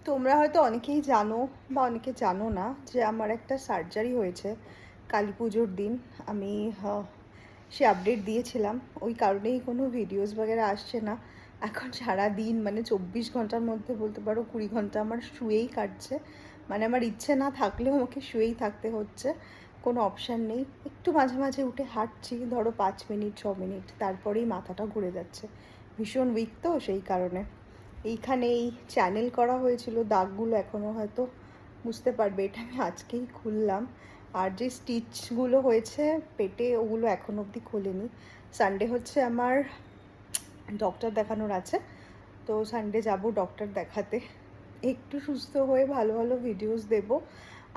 তোমরা হয়তো অনেকেই জানো বা অনেকে জানো না যে আমার একটা সার্জারি হয়েছে কালী পুজোর দিন। আমি সে আপডেট দিয়েছিলাম, ওই কারণেই কোনো ভিডিওস বগেরা আসছে না। এখন সারা দিন মানে 24 ঘন্টার মধ্যে বলতে পারো 20 ঘন্টা আমার শুয়েই কাটছে। মানে আমার ইচ্ছে না থাকলেও আমাকে শুয়েই থাকতে হচ্ছে, কোনো অপশান নেই। একটু মাঝে মাঝে উঠে হাঁটছি, ধরো 5 মিনিট 6 মিনিট, তারপরেই মাথাটা ঘুরে যাচ্ছে। ভীষণ উইক তো, সেই কারণে। এইখানে এই চ্যানেল করা হয়েছিল, দাগগুলো এখনও হয়তো বুঝতে পারবে, এটা আমি আজকেই খুললাম। আর যে স্টিচগুলো হয়েছে পেটে, ওগুলো এখনো অবধি খোলেনি। সানডে হচ্ছে আমার ডক্টর দেখানোর আছে, তো সানডে যাব ডক্টর দেখাতে। একটু সুস্থ হয়ে ভালো ভালো ভিডিওস দেব।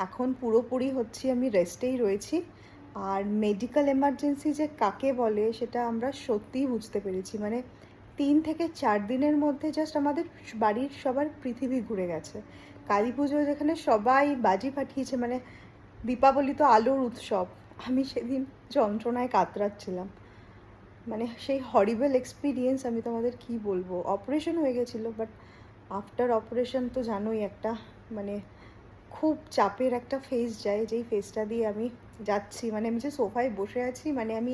এখন পুরোপুরি হচ্ছে আমি রেস্টেই রয়েছি। আর মেডিকেল এমার্জেন্সি যে কাকে বলে সেটা আমরা সত্যিই বুঝতে পেরেছি। মানে 3 থেকে 4 দিনের মধ্যে জাস্ট আমাদের বাড়ির সবার পৃথিবী ঘুরে গেছে। কালী পুজো যেখানে সবাই বাজি ফাটিয়েছে, মানে দীপাবলি তো আলোর উৎসব, আমি সেদিন যন্ত্রণায় কাতরাচ্ছিলাম। মানে সেই হরিবল এক্সপিরিয়েন্স, আমি তোমাদের কি বলবো। অপারেশন হয়ে গেছিলো, বাট আফটার অপারেশন তো জানোই একটা মানে খুব চাপের একটা ফেজ যায়, যেই ফেজটা দিয়ে আমি যাচ্ছি। মানে আমি যে সোফায় বসে আছি, মানে আমি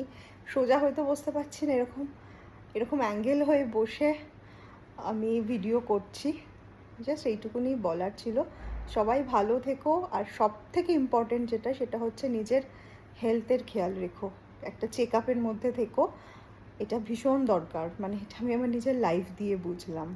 সোজা হয়তো বসতে পারছি না, এরকম এরকম অ্যাঙ্গেল হয়ে বসে আমি ভিডিও করছি। জাস্ট এইটুকুনি বলার ছিল। সবাই ভালো থেকো, আর সব থেকে ইম্পর্টেন্ট যেটা, সেটা হচ্ছে নিজের হেলথের খেয়াল রেখো, একটা চেক আপের মধ্যে থেকো। এটা ভীষণ দরকার, মানে এটা আমি আমার নিজের লাইফ দিয়ে বুঝলাম।